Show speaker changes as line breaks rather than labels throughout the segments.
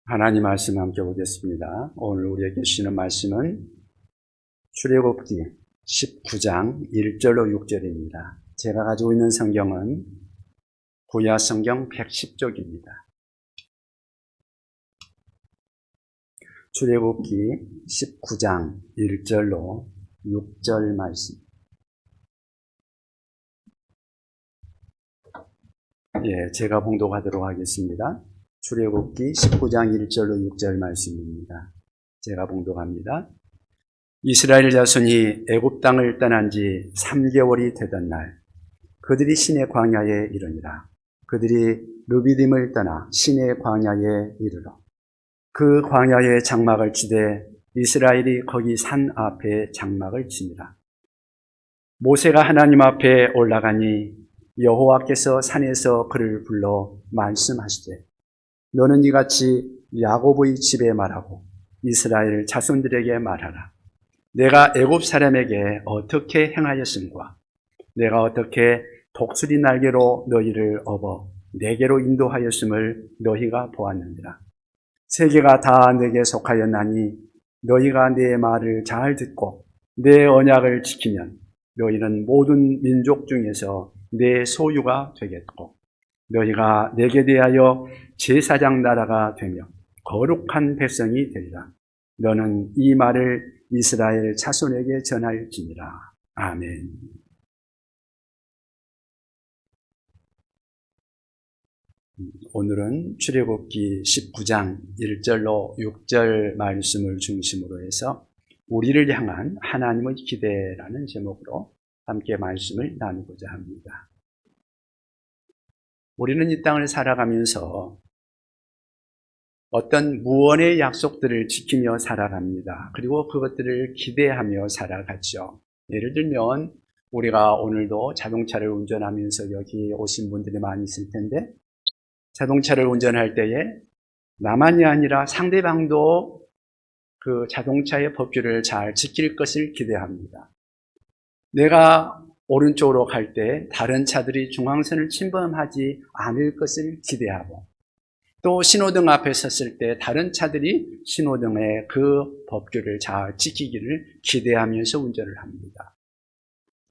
하나님 말씀 함께 보겠습니다. 오늘 우리에게 주시는 말씀은 출애굽기 19장 1절로 6절입니다. 제가 가지고 있는 성경은 구약 성경 110쪽입니다. 출애굽기 19장 1절로 6절 말씀. 제가 봉독하도록 하겠습니다. 출애굽기 19장 1절로 6절 말씀입니다. 제가 봉독합니다. 이스라엘 자손이 애굽 땅을 떠난 지 3개월이 되던 날 그들이 시내 광야에 이르니라. 그들이 르비딤을 떠나 시내 광야에 이르러 그 광야에 장막을 치되 이스라엘이 거기 산 앞에 장막을 치니라. 모세가 하나님 앞에 올라가니 여호와께서 산에서 그를 불러 말씀하시되 너는 이같이 야곱의 집에 말하고 이스라엘 자손들에게 말하라. 내가 애굽 사람에게 어떻게 행하였음과 내가 어떻게 독수리 날개로 너희를 업어 내게로 인도하였음을 너희가 보았느니라. 세계가 다 내게 속하였나니 너희가 내 말을 잘 듣고 내 언약을 지키면 너희는 모든 민족 중에서 내 소유가 되겠고 너희가 내게 대하여 제사장 나라가 되며 거룩한 백성이 되리라. 너는 이 말을 이스라엘 자손에게 전할지니라. 아멘. 오늘은 출애굽기 19장 1절로 6절 말씀을 중심으로 해서 우리를 향한 하나님의 기대라는 제목으로 함께 말씀을 나누고자 합니다. 우리는 이 땅을 살아가면서 어떤 무언의 약속들을 지키며 살아갑니다. 그리고 그것들을 기대하며 살아가죠. 예를 들면 우리가 오늘도 자동차를 운전하면서 여기 오신 분들이 많이 있을 텐데 자동차를 운전할 때에 나만이 아니라 상대방도 그 자동차의 법규를 잘 지킬 것을 기대합니다. 내가 오른쪽으로 갈 때 다른 차들이 중앙선을 침범하지 않을 것을 기대하고 또 신호등 앞에 섰을 때 다른 차들이 신호등의 그 법규를 잘 지키기를 기대하면서 운전을 합니다.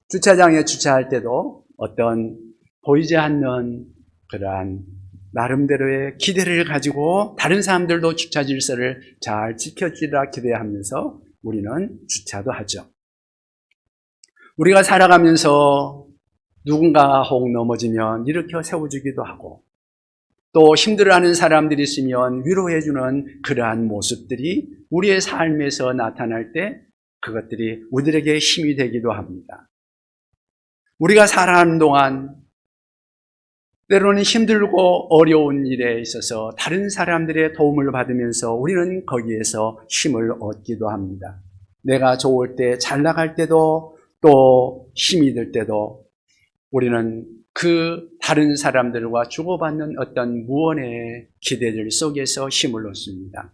주차장에 주차할 때도 어떤 보이지 않는 그러한 나름대로의 기대를 가지고 다른 사람들도 주차 질서를 잘 지켜주리라 기대하면서 우리는 주차도 하죠. 우리가 살아가면서 누군가 혹 넘어지면 일으켜 세워주기도 하고 또 힘들어하는 사람들이 있으면 위로해주는 그러한 모습들이 우리의 삶에서 나타날 때 그것들이 우리에게 힘이 되기도 합니다. 우리가 살아가는 동안 때로는 힘들고 어려운 일에 있어서 다른 사람들의 도움을 받으면서 우리는 거기에서 힘을 얻기도 합니다. 내가 좋을 때, 잘 나갈 때도 또 힘이 들 때도 우리는 그 다른 사람들과 주고받는 어떤 무언의 기대들 속에서 힘을 얻습니다.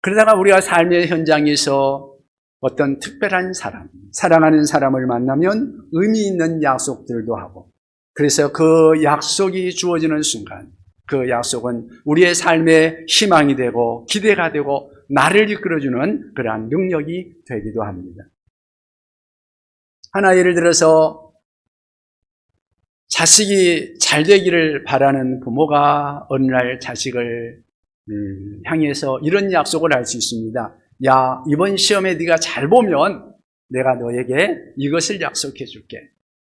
그러다가 우리가 삶의 현장에서 어떤 특별한 사람, 사랑하는 사람을 만나면 의미 있는 약속들도 하고 그래서 그 약속이 주어지는 순간 그 약속은 우리의 삶의 희망이 되고 기대가 되고 나를 이끌어주는 그러한 능력이 되기도 합니다. 하나 예를 들어서 자식이 잘 되기를 바라는 부모가 어느 날 자식을 향해서 이런 약속을 할 수 있습니다. 야, 이번 시험에 네가 잘 보면 내가 너에게 이것을 약속해 줄게.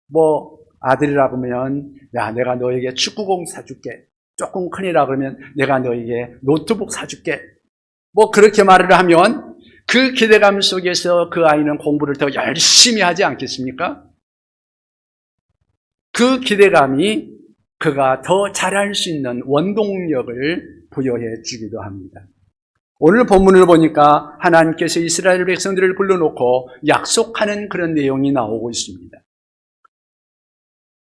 뭐 아들이라 그러면 야, 내가 너에게 축구공 사줄게. 조금 큰이라 그러면 내가 너에게 노트북 사줄게. 뭐 그렇게 말을 하면 그 기대감 속에서 그 아이는 공부를 더 열심히 하지 않겠습니까? 그 기대감이 그가 더 잘할 수 있는 원동력을 부여해 주기도 합니다. 오늘 본문을 보니까 하나님께서 이스라엘 백성들을 불러놓고 약속하는 그런 내용이 나오고 있습니다.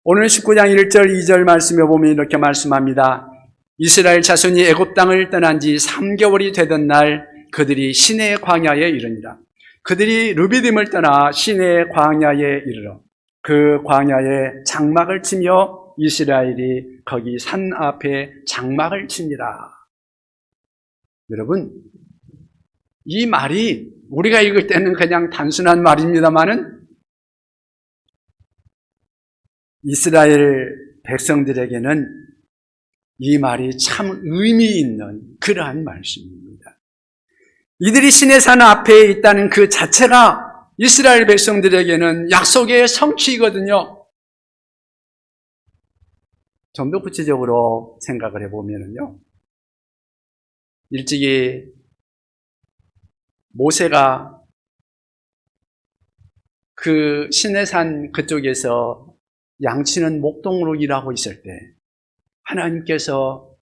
오늘 19장 1절 2절 말씀에 보면 이렇게 말씀합니다. 이스라엘 자손이 애굽 땅을 떠난 지 3개월이 되던 날 그들이 시내 광야에 이르니라. 그들이 르비딤을 떠나 시내 광야에 이르러 그 광야에 장막을 치며 이스라엘이 거기 산 앞에 장막을 치니라. 여러분, 이 말이 우리가 읽을 때는 그냥 단순한 말입니다만은 이스라엘 백성들에게는 이 말이 참 의미 있는 그러한 말씀입니다. 이들이 시내산 앞에 있다는 그 자체가 이스라엘 백성들에게는 약속의 성취이거든요. 좀 더 구체적으로 생각을 해보면요. 일찍이 모세가 그 시내산 그쪽에서 양치는 목동으로 일하고 있을 때 하나님께서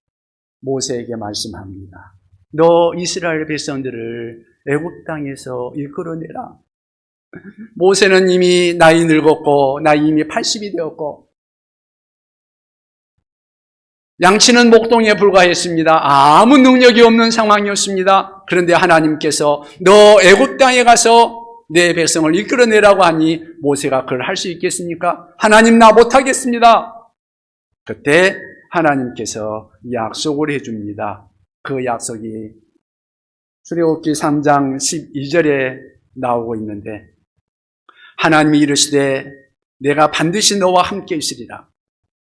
모세에게 말씀합니다. 너 이스라엘 백성들을 애굽 땅에서 이끌어내라. 모세는 이미 나이 늙었고 나이 이미 80이 되었고 양치는 목동에 불과했습니다. 아무 능력이 없는 상황이었습니다. 그런데 하나님께서 너 애굽 땅에 가서 내 백성을 이끌어내라고 하니 모세가 그걸 할 수 있겠습니까? 하나님 나 못하겠습니다. 그때 하나님께서 약속을 해줍니다. 그 약속이 출애굽기 3장 12절에 나오고 있는데 하나님이 이르시되 내가 반드시 너와 함께 있으리라.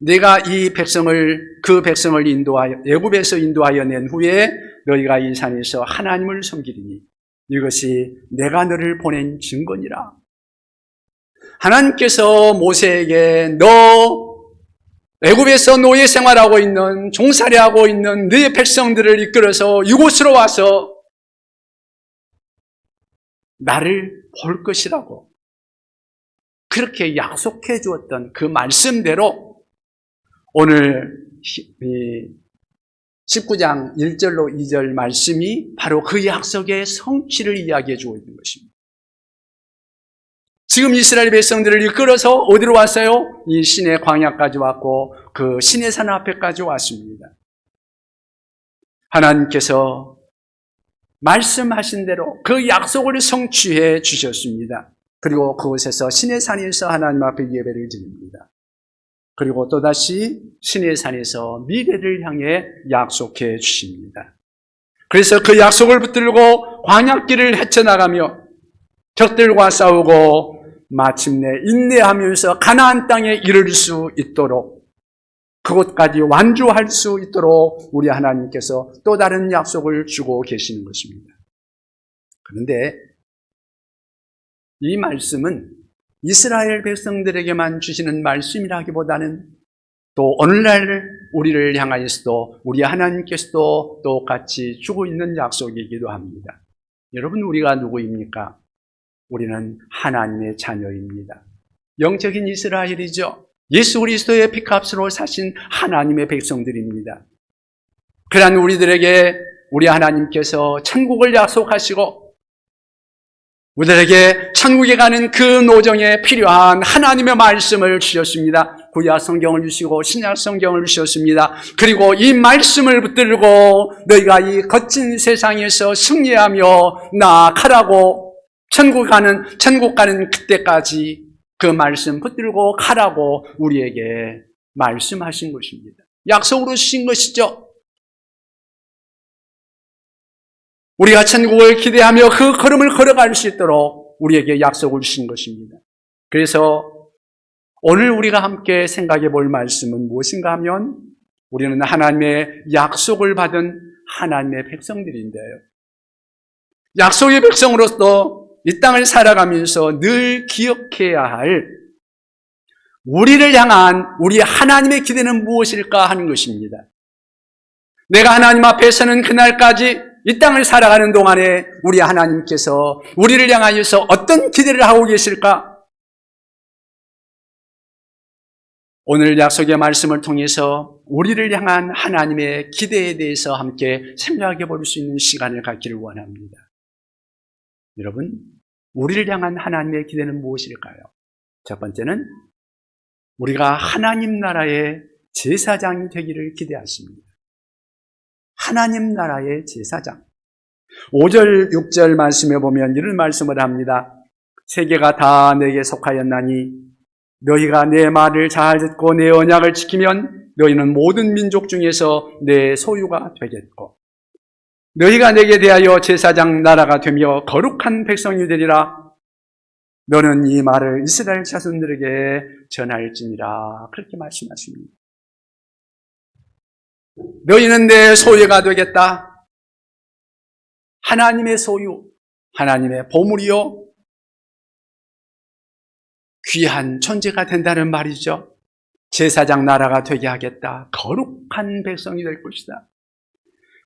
내가 이 백성을 그 백성을 인도하여 애굽에서 인도하여 낸 후에 너희가 이 산에서 하나님을 섬기리니 이것이 내가 너를 보낸 증거니라. 하나님께서 모세에게 너 애굽에서 노예 생활하고 있는 종살이하고 있는 네 백성들을 이끌어서 이곳으로 와서 나를 볼 것이라고 그렇게 약속해 주었던 그 말씀대로 오늘 19장 1절로 2절 말씀이 바로 그 약속의 성취를 이야기해 주고 있는 것입니다. 지금 이스라엘 백성들을 이끌어서 어디로 왔어요? 이 시내 광야까지 왔고 그 시내산 앞에까지 왔습니다. 하나님께서 말씀하신 대로 그 약속을 성취해 주셨습니다. 그리고 그곳에서 시내산에서 하나님 앞에 예배를 드립니다. 그리고 또다시 시내산에서 미래를 향해 약속해 주십니다. 그래서 그 약속을 붙들고 광야길을 헤쳐나가며 적들과 싸우고 마침내 인내하면서 가나안 땅에 이를 수 있도록 그곳까지 완주할 수 있도록 우리 하나님께서 또 다른 약속을 주고 계시는 것입니다. 그런데 이 말씀은 이스라엘 백성들에게만 주시는 말씀이라기보다는 또 오늘날 우리를 향하여서도 우리 하나님께서도 똑같이 주고 있는 약속이기도 합니다. 여러분, 우리가 누구입니까? 우리는 하나님의 자녀입니다. 영적인 이스라엘이죠. 예수 그리스도의 피값으로 사신 하나님의 백성들입니다. 그러한 우리들에게 우리 하나님께서 천국을 약속하시고 우리들에게 천국에 가는 그 노정에 필요한 하나님의 말씀을 주셨습니다. 구약 성경을 주시고 신약 성경을 주셨습니다. 그리고 이 말씀을 붙들고 너희가 이 거친 세상에서 승리하며 나아가라고 천국 가는 그때까지 그 말씀 붙들고 가라고 우리에게 말씀하신 것입니다. 약속으로 주신 것이죠. 우리가 천국을 기대하며 그 걸음을 걸어갈 수 있도록 우리에게 약속을 주신 것입니다. 그래서 오늘 우리가 함께 생각해 볼 말씀은 무엇인가 하면 우리는 하나님의 약속을 받은 하나님의 백성들인데요. 약속의 백성으로서 이 땅을 살아가면서 늘 기억해야 할 우리를 향한 우리 하나님의 기대는 무엇일까 하는 것입니다. 내가 하나님 앞에 서는 그날까지 이 땅을 살아가는 동안에 우리 하나님께서 우리를 향하여서 어떤 기대를 하고 계실까? 오늘 약속의 말씀을 통해서 우리를 향한 하나님의 기대에 대해서 함께 생각해 볼 수 있는 시간을 갖기를 원합니다. 여러분, 우리를 향한 하나님의 기대는 무엇일까요? 첫 번째는 우리가 하나님 나라의 제사장이 되기를 기대하십니다. 하나님 나라의 제사장. 5절, 6절 말씀에 보면 이런 말씀을 합니다. 세계가 다 내게 속하였나니 너희가 내 말을 잘 듣고 내 언약을 지키면 너희는 모든 민족 중에서 내 소유가 되겠고 너희가 내게 대하여 제사장 나라가 되며 거룩한 백성이 되리라. 너는 이 말을 이스라엘 자손들에게 전할지니라. 그렇게 말씀하십니다. 너희는 내 소유가 되겠다. 하나님의 소유, 하나님의 보물이요, 귀한 존재가 된다는 말이죠. 제사장 나라가 되게 하겠다. 거룩한 백성이 될 것이다.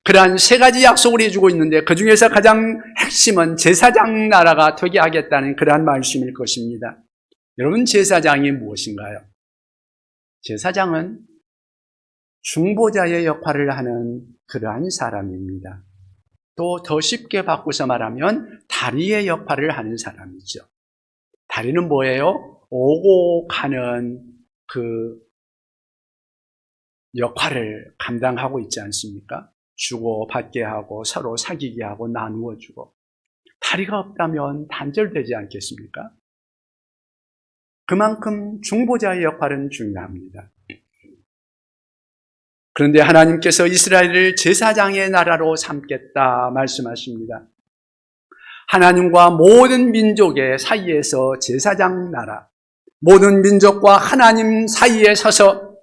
그러한 세 가지 약속을 해주고 있는데 그 중에서 가장 핵심은 제사장 나라가 되게 하겠다는 그러한 말씀일 것입니다. 여러분, 제사장이 무엇인가요? 제사장은 중보자의 역할을 하는 그러한 사람입니다. 또 더 쉽게 바꾸서 말하면 다리의 역할을 하는 사람이죠. 다리는 뭐예요? 오고 가는 그 역할을 감당하고 있지 않습니까? 주고 받게 하고 서로 사귀게 하고 나누어 주고. 다리가 없다면 단절되지 않겠습니까? 그만큼 중보자의 역할은 중요합니다. 그런데 하나님께서 이스라엘을 제사장의 나라로 삼겠다 말씀하십니다. 하나님과 모든 민족의 사이에서 제사장 나라, 모든 민족과 하나님 사이에 서서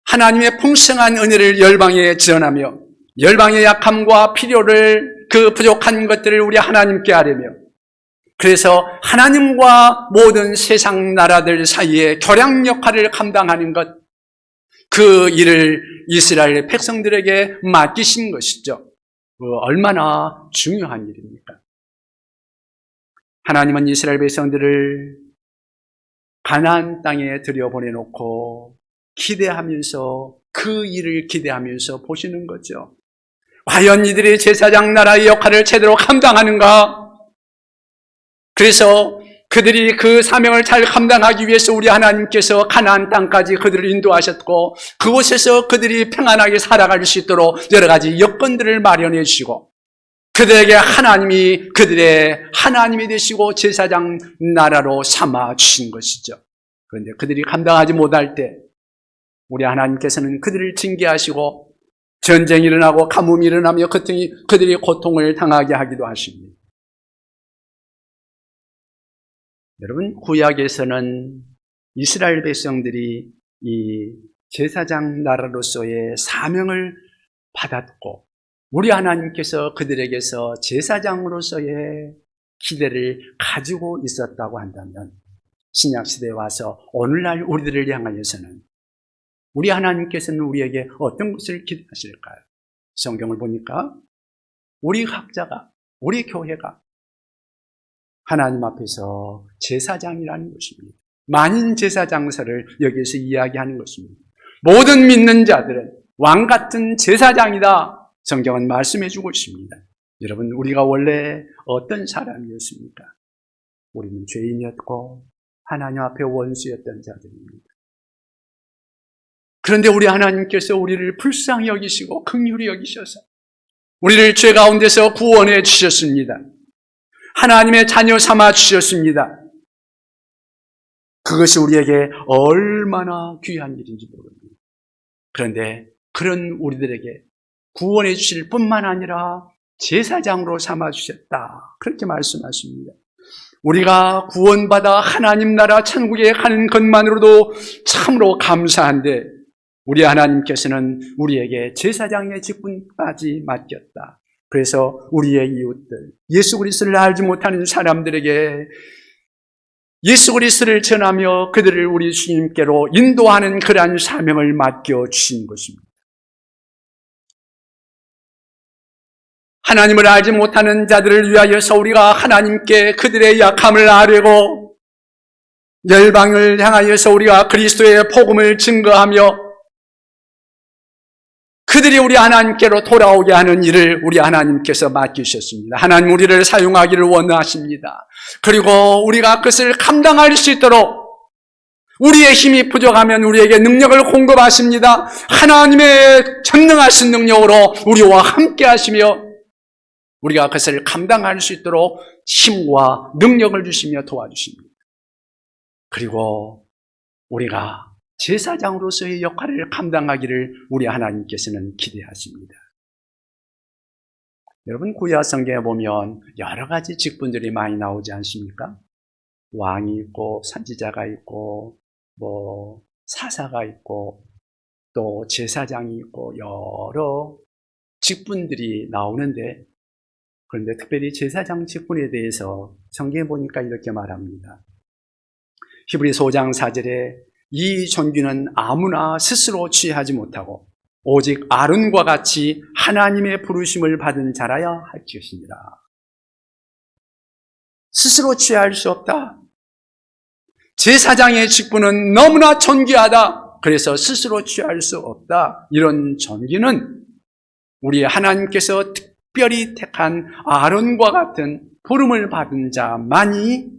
하나님의 풍성한 은혜를 열방에 전하며 열방의 약함과 필요를, 그 부족한 것들을 우리 하나님께 아뢰며, 그래서 하나님과 모든 세상 나라들 사이에 교량 역할을 감당하는 것, 그 일을 이스라엘 백성들에게 맡기신 것이죠. 얼마나 중요한 일입니까? 하나님은 이스라엘 백성들을 가나안 땅에 들여보내놓고 기대하면서, 그 일을 기대하면서 보시는 거죠. 과연 이들이 제사장 나라의 역할을 제대로 감당하는가? 그래서 그들이 그 사명을 잘 감당하기 위해서 우리 하나님께서 가나안 땅까지 그들을 인도하셨고, 그곳에서 그들이 평안하게 살아갈 수 있도록 여러 가지 여건들을 마련해 주시고, 그들에게 하나님이 그들의 하나님이 되시고 제사장 나라로 삼아 주신 것이죠. 그런데 그들이 감당하지 못할 때 우리 하나님께서는 그들을 징계하시고 전쟁이 일어나고 가뭄이 일어나며 그들이 고통을 당하게 하기도 하십니다. 여러분, 구약에서는 이스라엘 백성들이 이 제사장 나라로서의 사명을 받았고, 우리 하나님께서 그들에게서 제사장으로서의 기대를 가지고 있었다고 한다면, 신약시대에 와서 오늘날 우리들을 향하여서는 우리 하나님께서는 우리에게 어떤 것을 기대하실까요? 성경을 보니까 우리 각자가, 우리 교회가 하나님 앞에서 제사장이라는 것입니다. 만인 제사장서를 여기서 이야기하는 것입니다. 모든 믿는 자들은 왕 같은 제사장이다, 성경은 말씀해 주고 있습니다. 여러분, 우리가 원래 어떤 사람이었습니까? 우리는 죄인이었고 하나님 앞에 원수였던 자들입니다. 그런데 우리 하나님께서 우리를 불쌍히 여기시고 긍휼히 여기셔서 우리를 죄 가운데서 구원해 주셨습니다. 하나님의 자녀 삼아 주셨습니다. 그것이 우리에게 얼마나 귀한 일인지 모릅니다. 그런데 그런 우리들에게 구원해 주실 뿐만 아니라 제사장으로 삼아 주셨다, 그렇게 말씀하십니다. 우리가 구원받아 하나님 나라 천국에 가는 것만으로도 참으로 감사한데, 우리 하나님께서는 우리에게 제사장의 직분까지 맡겼다. 그래서 우리의 이웃들, 예수 그리스도를 알지 못하는 사람들에게 예수 그리스도를 전하며 그들을 우리 주님께로 인도하는 그러한 사명을 맡겨주신 것입니다. 하나님을 알지 못하는 자들을 위하여서 우리가 하나님께 그들의 약함을 아뢰고, 열방을 향하여서 우리가 그리스도의 복음을 증거하며 그들이 우리 하나님께로 돌아오게 하는 일을 우리 하나님께서 맡기셨습니다. 하나님 우리를 사용하기를 원하십니다. 그리고 우리가 그것을 감당할 수 있도록 우리의 힘이 부족하면 우리에게 능력을 공급하십니다. 하나님의 전능하신 능력으로 우리와 함께 하시며 우리가 그것을 감당할 수 있도록 힘과 능력을 주시며 도와주십니다. 그리고 우리가 제사장으로서의 역할을 감당하기를 우리 하나님께서는 기대하십니다. 여러분 구약 성경에 보면 여러 가지 직분들이 많이 나오지 않습니까? 왕이 있고 선지자가 있고 사사가 있고 또 제사장이 있고 여러 직분들이 나오는데, 그런데 특별히 제사장 직분에 대해서 성경에 보니까 이렇게 말합니다. 히브리서 5장 4절에 이 존귀는 아무나 스스로 취하지 못하고 오직 아론과 같이 하나님의 부르심을 받은 자라야 할 것입니다. 스스로 취할 수 없다. 제사장의 직분은 너무나 존귀하다. 그래서 스스로 취할 수 없다. 이런 존귀는 우리 하나님께서 특별히 택한 아론과 같은 부름을 받은 자만이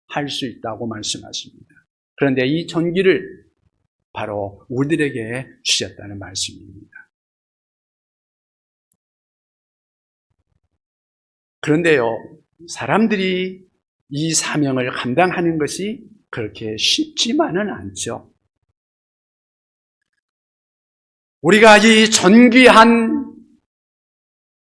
할 수 있다고 말씀하십니다. 그런데 이 존귀를 바로 우리들에게 주셨다는 말씀입니다. 그런데요, 사람들이 이 사명을 감당하는 것이 그렇게 쉽지만은 않죠. 우리가 이 존귀한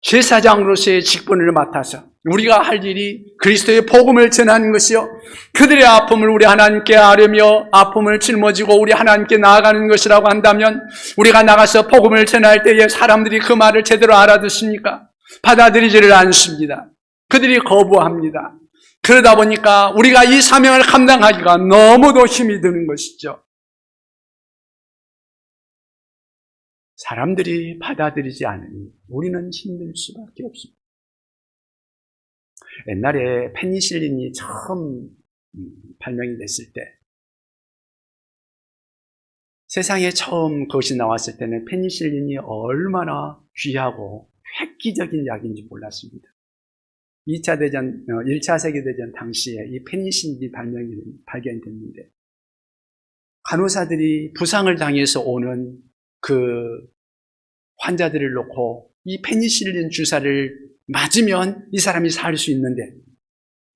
제사장으로서의 직분을 맡아서 우리가 할 일이 그리스도의 복음을 전하는 것이요, 그들의 아픔을 우리 하나님께 아뢰며 아픔을 짊어지고 우리 하나님께 나아가는 것이라고 한다면, 우리가 나가서 복음을 전할 때에 사람들이 그 말을 제대로 알아듣습니까? 받아들이지를 않습니다. 그들이 거부합니다. 그러다 보니까 우리가 이 사명을 감당하기가 너무도 힘이 드는 것이죠. 사람들이 받아들이지 않으니 우리는 힘들 수밖에 없습니다. 옛날에 페니실린이 처음 발명이 됐을 때, 세상에 처음 그것이 나왔을 때는 페니실린이 얼마나 귀하고 획기적인 약인지 몰랐습니다. 1차 세계대전 당시에 이 페니실린이 발견됐는데, 간호사들이 부상을 당해서 오는 그 환자들을 놓고 이 페니실린 주사를 맞으면 이 사람이 살 수 있는데,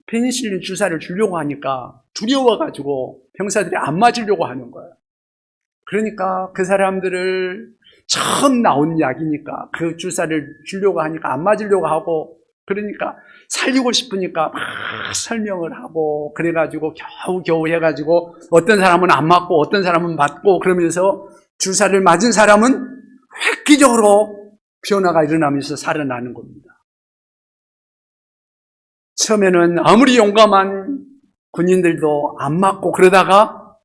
페니실린 주사를 주려고 하니까 두려워가지고 병사들이 안 맞으려고 하는 거예요. 그러니까 그 사람들을 처음 나온 약이니까 그 주사를 주려고 하니까 안 맞으려고 하고, 그러니까 살리고 싶으니까 막 설명을 하고, 그래가지고 겨우겨우 해가지고 어떤 사람은 안 맞고 어떤 사람은 맞고, 그러면서 주사를 맞은 사람은 획기적으로 변화가 일어나면서 살아나는 겁니다. 처음에는 아무리 용감한 군인들도 안 맞고, 그러다가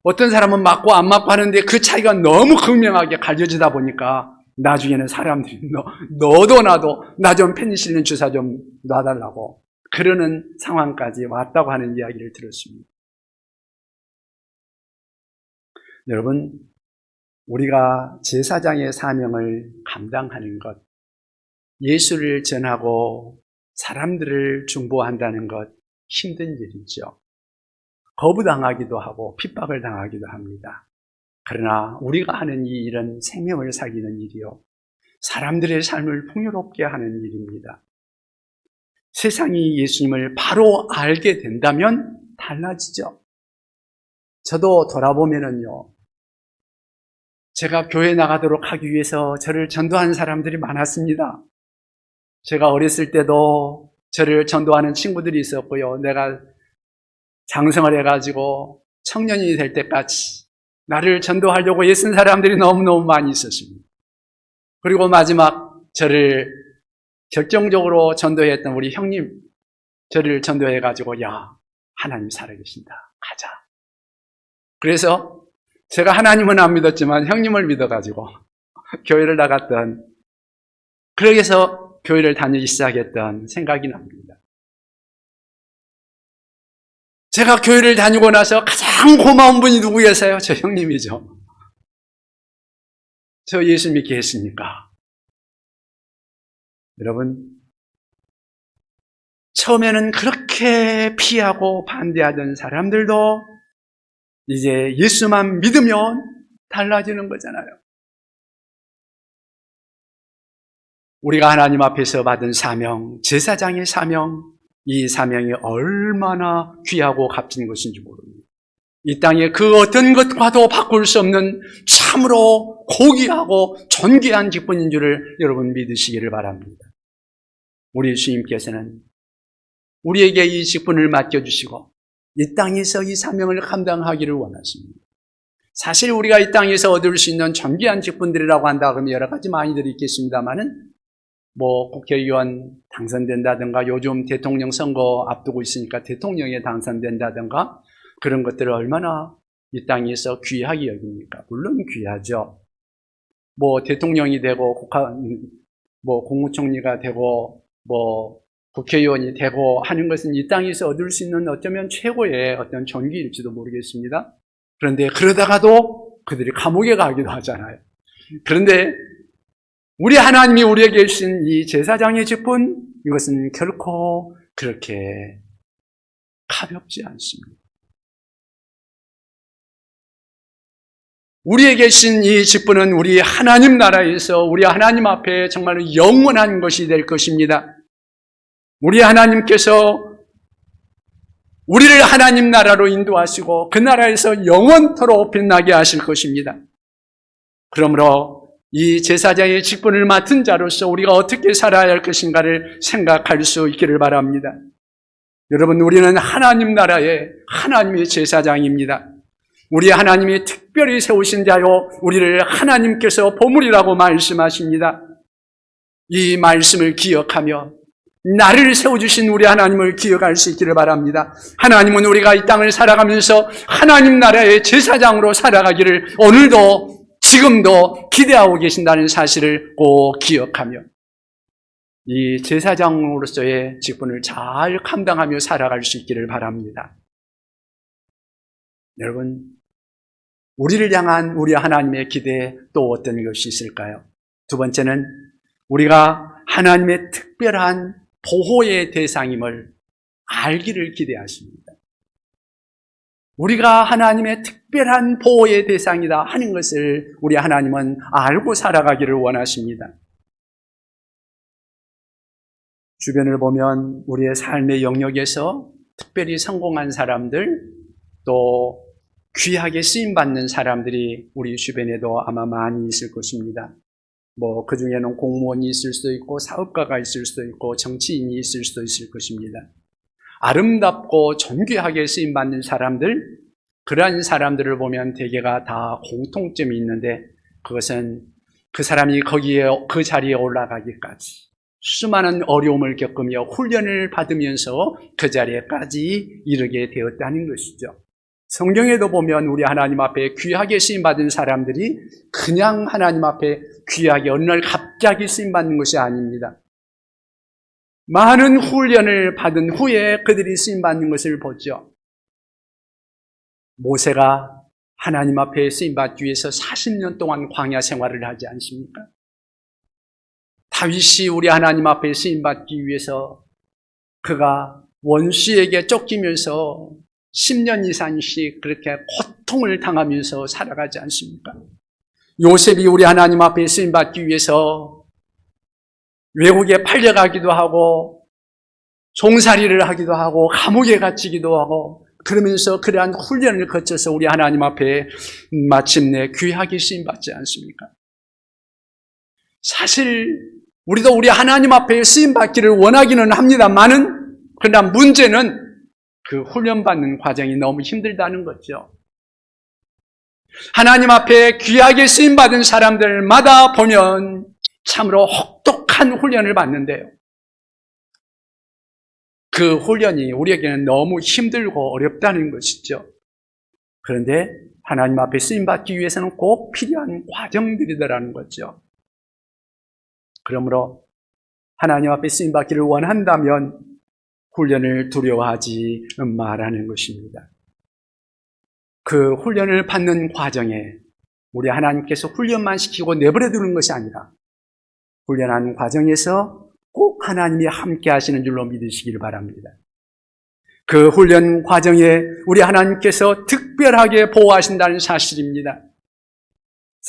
어떤 사람은 맞고 안 맞고 하는데 그 차이가 너무 극명하게 갈려지다 보니까 나중에는 사람들이 너도 나도 나 좀 페니실린 주사 좀 놔달라고 그러는 상황까지 왔다고 하는 이야기를 들었습니다. 여러분, 우리가 제사장의 사명을 감당하는 것, 예수를 전하고 사람들을 중보한다는 것, 힘든 일이죠. 거부당하기도 하고 핍박을 당하기도 합니다. 그러나 우리가 하는 이 일은 생명을 살리는 일이요, 사람들의 삶을 풍요롭게 하는 일입니다. 세상이 예수님을 바로 알게 된다면 달라지죠. 저도 돌아보면은요, 제가 교회 나가도록 하기 위해서 저를 전도하는 사람들이 많았습니다. 제가 어렸을 때도 저를 전도하는 친구들이 있었고요. 내가 장성을 해가지고 청년이 될 때까지 나를 전도하려고 애쓴 사람들이 너무너무 많이 있었습니다. 그리고 마지막 저를 결정적으로 전도했던 우리 형님, 저를 전도해가지고 야, 하나님 살아계신다, 가자. 그래서 제가 하나님은 안 믿었지만 형님을 믿어가지고 교회를 나갔던, 그러기 위해서 교회를 다니기 시작했던 생각이 납니다. 제가 교회를 다니고 나서 가장 고마운 분이 누구겠어요? 저 형님이죠. 저 예수 믿게 했으니까. 여러분, 처음에는 그렇게 피하고 반대하던 사람들도 이제 예수만 믿으면 달라지는 거잖아요. 우리가 하나님 앞에서 받은 사명, 제사장의 사명, 이 사명이 얼마나 귀하고 값진 것인지 모릅니다. 이 땅에 그 어떤 것과도 바꿀 수 없는 참으로 고귀하고 존귀한 직분인 줄을 여러분 믿으시기를 바랍니다. 우리 주님께서는 우리에게 이 직분을 맡겨주시고 이 땅에서 이 사명을 감당하기를 원하십니다. 사실 우리가 이 땅에서 얻을 수 있는 존귀한 직분들이라고 한다 그러면 여러 가지 많이들 있겠습니다만은 국회의원 당선된다든가 요즘 대통령 선거 앞두고 있으니까 대통령에 당선된다든가 그런 것들을 얼마나 이 땅에서 귀하게 여깁니까? 물론 귀하죠. 대통령이 되고 국무총리가 되고 국회의원이 되고 하는 것은 이 땅에서 얻을 수 있는 어쩌면 최고의 어떤 존귀일지도 모르겠습니다. 그런데 그러다가도 그들이 감옥에 가기도 하잖아요. 그런데 우리 하나님이 우리에게 주신 이 제사장의 직분, 이것은 결코 그렇게 가볍지 않습니다. 우리에게 주신 이 직분은 우리 하나님 나라에서 우리 하나님 앞에 정말로 영원한 것이 될 것입니다. 우리 하나님께서 우리를 하나님 나라로 인도하시고 그 나라에서 영원토록 빛나게 하실 것입니다. 그러므로 이 제사장의 직분을 맡은 자로서 우리가 어떻게 살아야 할 것인가를 생각할 수 있기를 바랍니다. 여러분, 우리는 하나님 나라의 하나님의 제사장입니다. 우리 하나님이 특별히 세우신 자요 우리를 하나님께서 보물이라고 말씀하십니다. 이 말씀을 기억하며 나를 세워주신 우리 하나님을 기억할 수 있기를 바랍니다. 하나님은 우리가 이 땅을 살아가면서 하나님 나라의 제사장으로 살아가기를 오늘도 지금도 기대하고 계신다는 사실을 꼭 기억하며 이 제사장으로서의 직분을 잘 감당하며 살아갈 수 있기를 바랍니다. 여러분, 우리를 향한 우리 하나님의 기대에 또 어떤 것이 있을까요? 두 번째는 우리가 하나님의 특별한 보호의 대상임을 알기를 기대하십니다. 우리가 하나님의 특별한 보호의 대상이다 하는 것을 우리 하나님은 알고 살아가기를 원하십니다. 주변을 보면 우리의 삶의 영역에서 특별히 성공한 사람들, 또 귀하게 쓰임받는 사람들이 우리 주변에도 아마 많이 있을 것입니다. 그 중에는 공무원이 있을 수도 있고 사업가가 있을 수도 있고 정치인이 있을 수도 있을 것입니다. 아름답고 존귀하게 쓰임받는 사람들, 그러한 사람들을 보면 대개가 다 공통점이 있는데 그것은 그 사람이 거기에 그 자리에 올라가기까지 수많은 어려움을 겪으며 훈련을 받으면서 그 자리에까지 이르게 되었다는 것이죠. 성경에도 보면 우리 하나님 앞에 귀하게 쓰임받은 사람들이 그냥 하나님 앞에 귀하게 어느 날 갑자기 쓰임받는 것이 아닙니다. 많은 훈련을 받은 후에 그들이 쓰임받는 것을 보죠. 모세가 하나님 앞에 쓰임받기 위해서 40년 동안 광야 생활을 하지 않습니까? 다윗이 우리 하나님 앞에 쓰임받기 위해서 그가 원수에게 쫓기면서 10년 이상씩 그렇게 고통을 당하면서 살아가지 않습니까? 요셉이 우리 하나님 앞에 쓰임받기 위해서 외국에 팔려가기도 하고 종살이를 하기도 하고 감옥에 갇히기도 하고 그러면서 그러한 훈련을 거쳐서 우리 하나님 앞에 마침내 귀하게 쓰임받지 않습니까? 사실 우리도 우리 하나님 앞에 쓰임받기를 원하기는 합니다만은 그러나 문제는 그 훈련받는 과정이 너무 힘들다는 거죠. 하나님 앞에 귀하게 쓰임받은 사람들마다 보면 참으로 혹독한 훈련을 받는데요. 그 훈련이 우리에게는 너무 힘들고 어렵다는 것이죠. 그런데 하나님 앞에 쓰임받기 위해서는 꼭 필요한 과정들이더라는 거죠. 그러므로 하나님 앞에 쓰임받기를 원한다면 훈련을 두려워하지 말라는 것입니다. 그 훈련을 받는 과정에 우리 하나님께서 훈련만 시키고 내버려 두는 것이 아니라 훈련하는 과정에서 꼭 하나님이 함께 하시는 줄로 믿으시기를 바랍니다. 그 훈련 과정에 우리 하나님께서 특별하게 보호하신다는 사실입니다.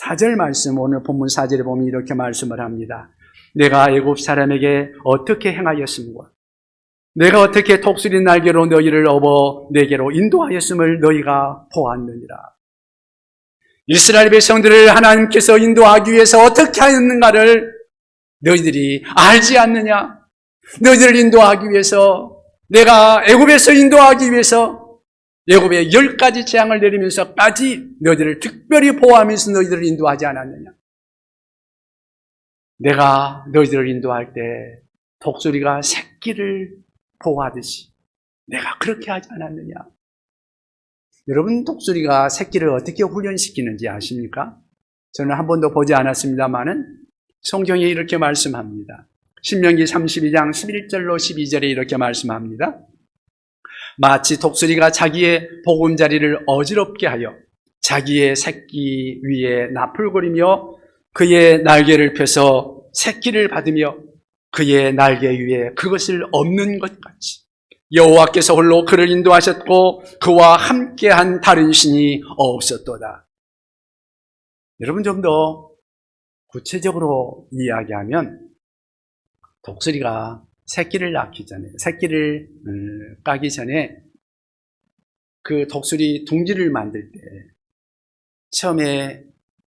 4절 말씀, 오늘 본문 4절에 보면 이렇게 말씀을 합니다. 내가 애굽 사람에게 어떻게 행하였음과 내가 어떻게 독수리 날개로 너희를 업어 내게로 인도하였음을 너희가 보았느니라. 이스라엘 백성들을 하나님께서 인도하기 위해서 어떻게 하였는가를 너희들이 알지 않느냐? 너희들을 인도하기 위해서, 내가 애굽에서 인도하기 위해서 애굽에 10가지 재앙을 내리면서까지 너희들을 특별히 보호하면서 너희들을 인도하지 않았느냐? 내가 너희들을 인도할 때 독수리가 새끼를 보호하듯이 내가 그렇게 하지 않았느냐? 여러분, 독수리가 새끼를 어떻게 훈련시키는지 아십니까? 저는 한 번도 보지 않았습니다만은 성경에 이렇게 말씀합니다. 신명기 32장 11절로 12절에 이렇게 말씀합니다. 마치 독수리가 자기의 보금자리를 어지럽게 하여 자기의 새끼 위에 나풀거리며 그의 날개를 펴서 새끼를 받으며 그의 날개 위에 그것을 엎는 것 같이 여호와께서 홀로 그를 인도하셨고 그와 함께한 다른 신이 없었도다. 여러분, 좀 더 구체적으로 이야기하면 독수리가 새끼를 낳기 전에, 새끼를 까기 전에 그 독수리 둥지를 만들 때 처음에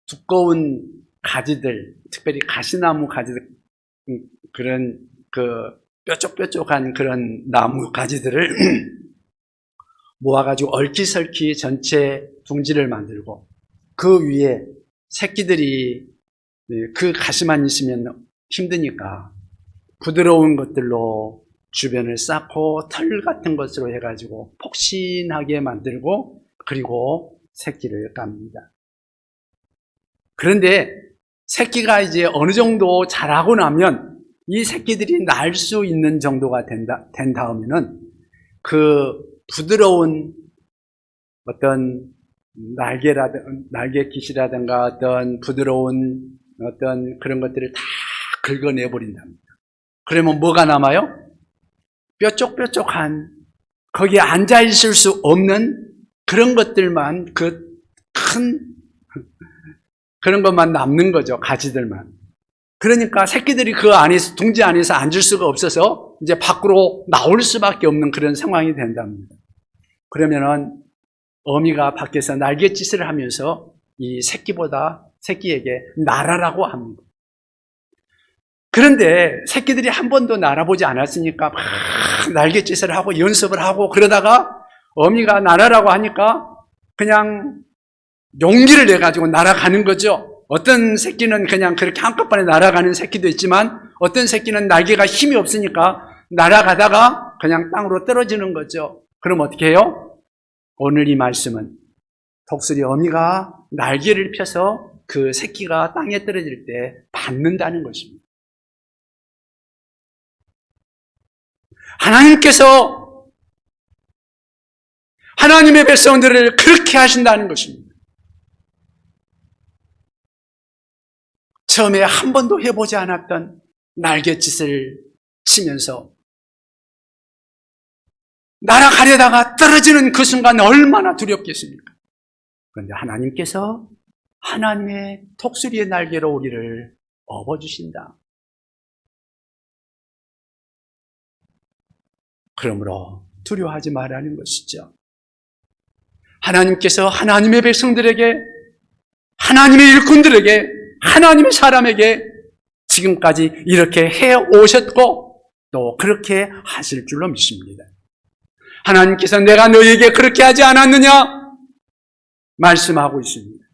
두꺼운 가지들, 특별히 가시나무 가지들, 그런 뾰족뾰족한 그런 나무 가지들을 모아가지고 얼키설키 전체 둥지를 만들고 그 위에 새끼들이 그 가시만 있으면 힘드니까 부드러운 것들로 주변을 쌓고 털 같은 것으로 해가지고 폭신하게 만들고 그리고 새끼를 깝니다. 그런데 새끼가 이제 어느 정도 자라고 나면 이 새끼들이 날 수 있는 정도가 된 다음에는 그 부드러운 어떤 날개깃이라든가 어떤 부드러운 어떤 그런 것들을 다 긁어내버린답니다. 그러면 뭐가 남아요? 뾰족뾰족한, 거기에 앉아있을 수 없는 그런 것들만, 그런 것만 남는 거죠. 가지들만. 그러니까 새끼들이 그 안에서, 둥지 안에서 앉을 수가 없어서 이제 밖으로 나올 수밖에 없는 그런 상황이 된답니다. 그러면은 어미가 밖에서 날갯짓을 하면서 이 새끼에게 날아라고 합니다. 그런데 새끼들이 한 번도 날아보지 않았으니까 막 날갯짓을 하고 연습을 하고 그러다가 어미가 날아라고 하니까 그냥 용기를 내가지고 날아가는 거죠. 어떤 새끼는 그냥 그렇게 한꺼번에 날아가는 새끼도 있지만 어떤 새끼는 날개가 힘이 없으니까 날아가다가 그냥 땅으로 떨어지는 거죠. 그럼 어떻게 해요? 오늘 이 말씀은 독수리 어미가 날개를 펴서 그 새끼가 땅에 떨어질 때 받는다는 것입니다. 하나님께서 하나님의 백성들을 그렇게 하신다는 것입니다. 처음에 한 번도 해보지 않았던 날갯짓을 치면서 날아가려다가 떨어지는 그 순간 얼마나 두렵겠습니까? 그런데 하나님께서 하나님의 독수리의 날개로 우리를 업어주신다. 그러므로 두려워하지 말라는 것이죠. 하나님께서 하나님의 백성들에게, 하나님의 일꾼들에게, 하나님의 사람에게 지금까지 이렇게 해오셨고 또 그렇게 하실 줄로 믿습니다. 하나님께서 내가 너희에게 그렇게 하지 않았느냐 말씀하고 있습니다.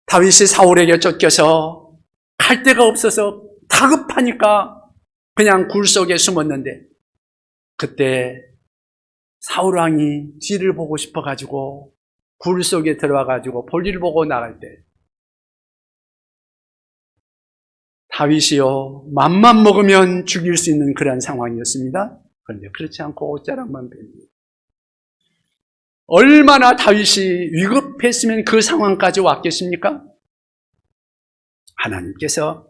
다윗이 사울에게 쫓겨서 갈 데가 없어서 다급하니까 그냥 굴 속에 숨었는데 그때 사울 왕이 뒤를 보고 싶어가지고 굴 속에 들어와가지고 볼일 보고 나갈 때 다윗이요 맘만 먹으면 죽일 수 있는 그런 상황이었습니다. 그런데 그렇지 않고 옷자락만 뺍니다. 얼마나 다윗이 위급했으면 그 상황까지 왔겠습니까? 하나님께서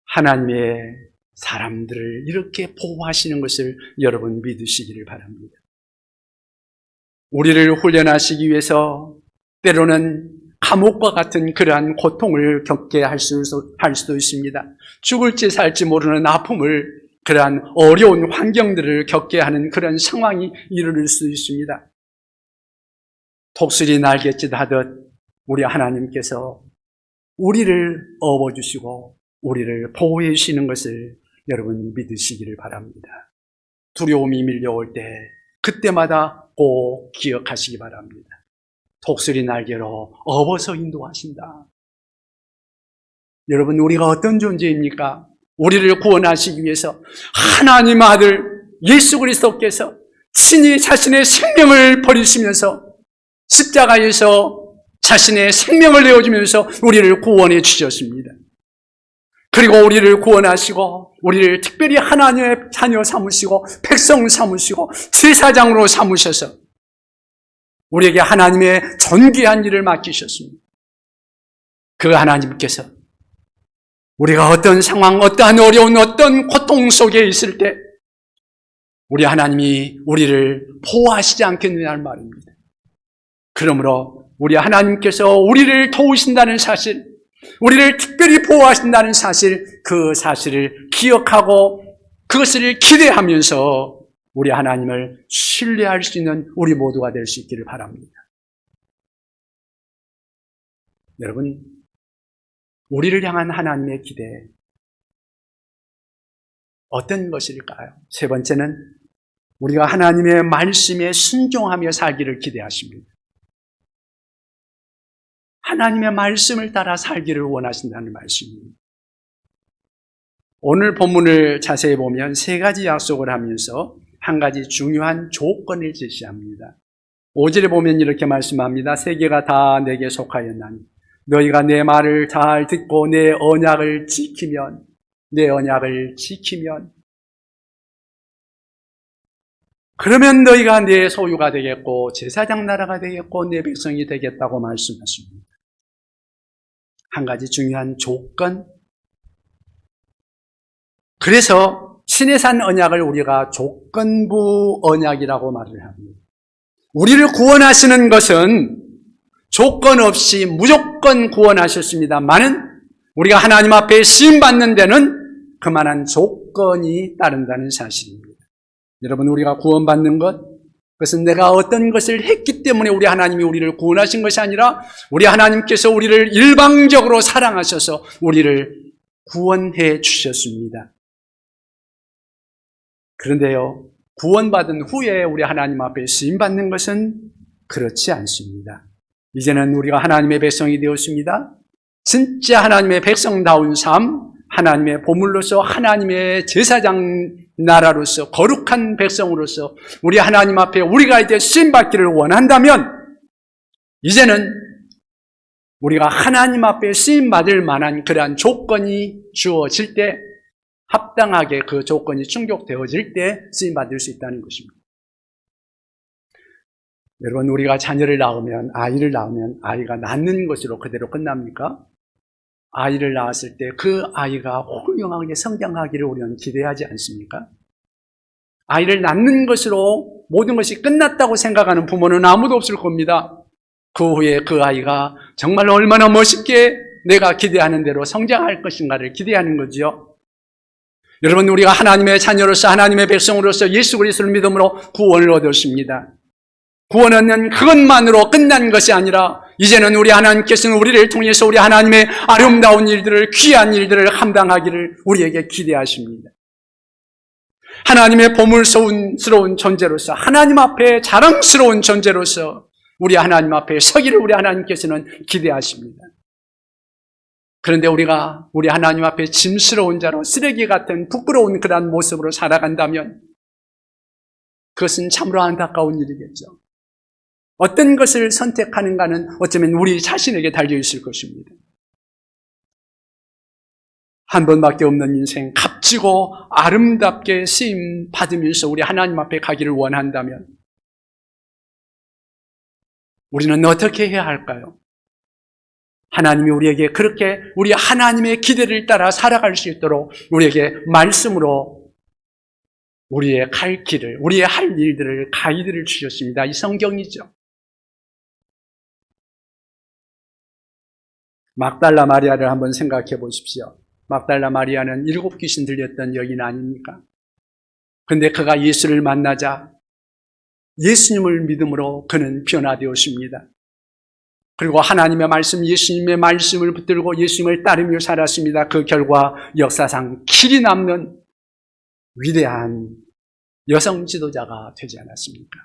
하나님의 사람들을 이렇게 보호하시는 것을 여러분 믿으시기를 바랍니다. 우리를 훈련하시기 위해서 때로는 감옥과 같은 그러한 고통을 겪게 할 수도 있습니다. 죽을지 살지 모르는 아픔을, 그러한 어려운 환경들을 겪게 하는 그런 상황이 이르를 수 있습니다. 독수리 날갯짓 하듯 우리 하나님께서 우리를 업어주시고 우리를 보호해 주시는 것을 여러분 믿으시기를 바랍니다. 두려움이 밀려올 때 그때마다 꼭 기억하시기 바랍니다. 독수리 날개로 업어서 인도하신다. 여러분, 우리가 어떤 존재입니까? 우리를 구원하시기 위해서 하나님 아들 예수 그리스도께서 친히 자신의 생명을 버리시면서 십자가에서 자신의 생명을 내어주면서 우리를 구원해 주셨습니다. 그리고 우리를 구원하시고 우리를 특별히 하나님의 자녀 삼으시고 백성 삼으시고 제사장으로 삼으셔서 우리에게 하나님의 존귀한 일을 맡기셨습니다. 그 하나님께서 우리가 어떤 상황, 어떠한 어려운, 어떤 고통 속에 있을 때 우리 하나님이 우리를 보호하시지 않겠느냐는 말입니다. 그러므로 우리 하나님께서 우리를 도우신다는 사실, 우리를 특별히 보호하신다는 사실, 그 사실을 기억하고 그것을 기대하면서 우리 하나님을 신뢰할 수 있는 우리 모두가 될 수 있기를 바랍니다. 여러분, 우리를 향한 하나님의 기대, 어떤 것일까요? 세 번째는 우리가 하나님의 말씀에 순종하며 살기를 기대하십니다. 하나님의 말씀을 따라 살기를 원하신다는 말씀입니다. 오늘 본문을 자세히 보면 세 가지 약속을 하면서 한 가지 중요한 조건을 제시합니다. 5절에 보면 이렇게 말씀합니다. 세계가 다 내게 속하였나니 너희가 내 말을 잘 듣고 내 언약을 지키면 그러면 너희가 내 소유가 되겠고 제사장 나라가 되겠고 내 백성이 되겠다고 말씀하십니다. 한 가지 중요한 조건. 그래서 시내산 언약을 우리가 조건부 언약이라고 말을 합니다. 우리를 구원하시는 것은 조건 없이 무조건 구원하셨습니다만은 우리가 하나님 앞에 시임받는 데는 그만한 조건이 따른다는 사실입니다. 여러분, 우리가 구원받는 것, 그것은 내가 어떤 것을 했기 때문에 우리 하나님이 우리를 구원하신 것이 아니라 우리 하나님께서 우리를 일방적으로 사랑하셔서 우리를 구원해 주셨습니다. 그런데요, 구원받은 후에 우리 하나님 앞에 시임받는 것은 그렇지 않습니다. 이제는 우리가 하나님의 백성이 되었습니다. 진짜 하나님의 백성다운 삶, 하나님의 보물로서 하나님의 제사장 나라로서 거룩한 백성으로서 우리 하나님 앞에 우리가 이제 쓰임받기를 원한다면 이제는 우리가 하나님 앞에 쓰임받을 만한 그러한 조건이 주어질 때 합당하게 그 조건이 충족되어질 때 쓰임받을 수 있다는 것입니다. 여러분, 우리가 자녀를 낳으면, 아이를 낳으면 아이가 낳는 것으로 그대로 끝납니까? 아이를 낳았을 때 그 아이가 훌륭하게 성장하기를 우리는 기대하지 않습니까? 아이를 낳는 것으로 모든 것이 끝났다고 생각하는 부모는 아무도 없을 겁니다. 그 후에 그 아이가 정말 얼마나 멋있게 내가 기대하는 대로 성장할 것인가를 기대하는 거죠. 여러분, 우리가 하나님의 자녀로서 하나님의 백성으로서 예수 그리스도를 믿음으로 구원을 얻었습니다. 구원은 그것만으로 끝난 것이 아니라 이제는 우리 하나님께서는 우리를 통해서 우리 하나님의 아름다운 일들을, 귀한 일들을 감당하기를 우리에게 기대하십니다. 하나님의 보물스러운 존재로서, 하나님 앞에 자랑스러운 존재로서 우리 하나님 앞에 서기를 우리 하나님께서는 기대하십니다. 그런데 우리가 우리 하나님 앞에 짐스러운 자로 쓰레기 같은 부끄러운 그러한 모습으로 살아간다면 그것은 참으로 안타까운 일이겠죠. 어떤 것을 선택하는가는 어쩌면 우리 자신에게 달려있을 것입니다. 한 번밖에 없는 인생, 값지고 아름답게 쓰임 받으면서 우리 하나님 앞에 가기를 원한다면 우리는 어떻게 해야 할까요? 하나님이 우리에게 그렇게 우리 하나님의 기대를 따라 살아갈 수 있도록 우리에게 말씀으로 우리의 갈 길을, 우리의 할 일들을, 가이드를 주셨습니다. 이 성경이죠. 막달라 마리아를 한번 생각해 보십시오. 막달라 마리아는 7 귀신 들렸던 여인 아닙니까? 그런데 그가 예수를 만나자 예수님을 믿음으로 그는 변화되었습니다. 그리고 하나님의 말씀, 예수님의 말씀을 붙들고 예수님을 따르며 살았습니다. 그 결과 역사상 길이 남는 위대한 여성 지도자가 되지 않았습니까?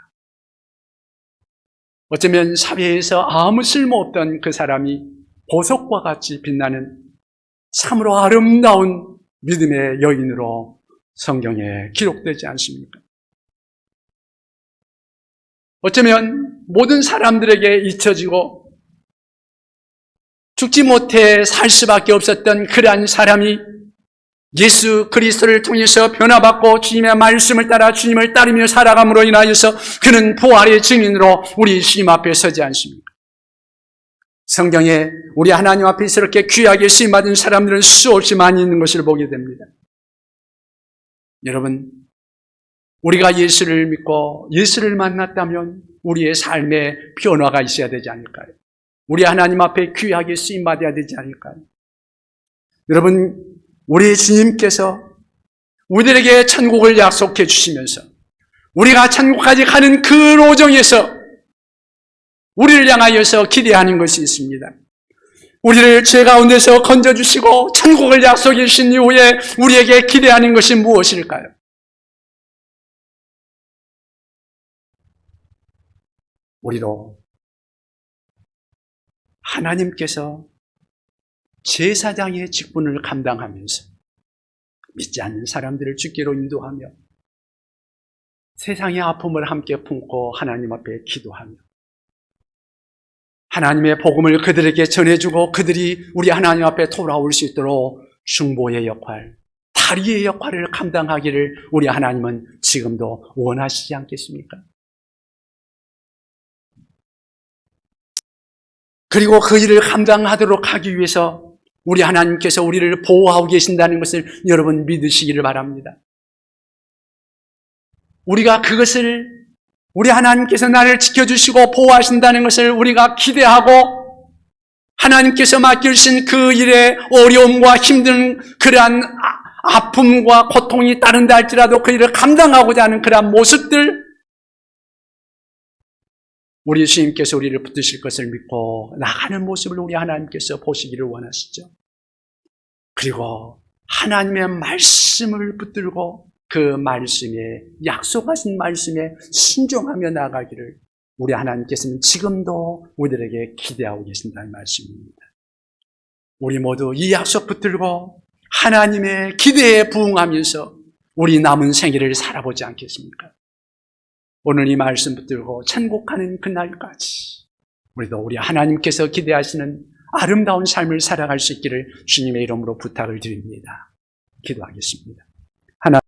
어쩌면 사회에서 아무 쓸모없던 그 사람이 보석과 같이 빛나는 참으로 아름다운 믿음의 여인으로 성경에 기록되지 않습니까? 어쩌면 모든 사람들에게 잊혀지고 죽지 못해 살 수밖에 없었던 그러한 사람이 예수 그리스도를 통해서 변화받고 주님의 말씀을 따라 주님을 따르며 살아감으로 인하여서 그는 부활의 증인으로 우리 주님 앞에 서지 않습니까? 성경에 우리 하나님 앞에 이렇게 귀하게 쓰임받은 사람들은 수없이 많이 있는 것을 보게 됩니다. 여러분, 우리가 예수를 믿고 예수를 만났다면 우리의 삶에 변화가 있어야 되지 않을까요? 우리 하나님 앞에 귀하게 쓰임받아야 되지 않을까요? 여러분, 우리 주님께서 우리에게 천국을 약속해 주시면서 우리가 천국까지 가는 그 로정에서 우리를 향하여서 기대하는 것이 있습니다. 우리를 죄 가운데서 건져주시고 천국을 약속해 주신 이후에 우리에게 기대하는 것이 무엇일까요? 우리로 하나님께서 제사장의 직분을 감당하면서 믿지 않는 사람들을 주께로 인도하며 세상의 아픔을 함께 품고 하나님 앞에 기도하며 하나님의 복음을 그들에게 전해주고 그들이 우리 하나님 앞에 돌아올 수 있도록 중보의 역할, 다리의 역할을 감당하기를 우리 하나님은 지금도 원하시지 않겠습니까? 그리고 그 일을 감당하도록 하기 위해서 우리 하나님께서 우리를 보호하고 계신다는 것을 여러분 믿으시기를 바랍니다. 우리가 그것을 우리 하나님께서 나를 지켜주시고 보호하신다는 것을 우리가 기대하고 하나님께서 맡겨주신 그 일에 어려움과 힘든 그러한 아픔과 고통이 따른다 할지라도 그 일을 감당하고자 하는 그러한 모습들 우리 주님께서 우리를 붙드실 것을 믿고 나가는 모습을 우리 하나님께서 보시기를 원하시죠. 그리고 하나님의 말씀을 붙들고 그 말씀에 약속하신 말씀에 순종하며 나가기를 우리 하나님께서는 지금도 우리들에게 기대하고 계신다는 말씀입니다. 우리 모두 이 약속 붙들고 하나님의 기대에 부응하면서 우리 남은 생애를 살아보지 않겠습니까? 오늘 이 말씀 붙들고 천국 가는 그날까지 우리도 우리 하나님께서 기대하시는 아름다운 삶을 살아갈 수 있기를 주님의 이름으로 부탁을 드립니다. 기도하겠습니다.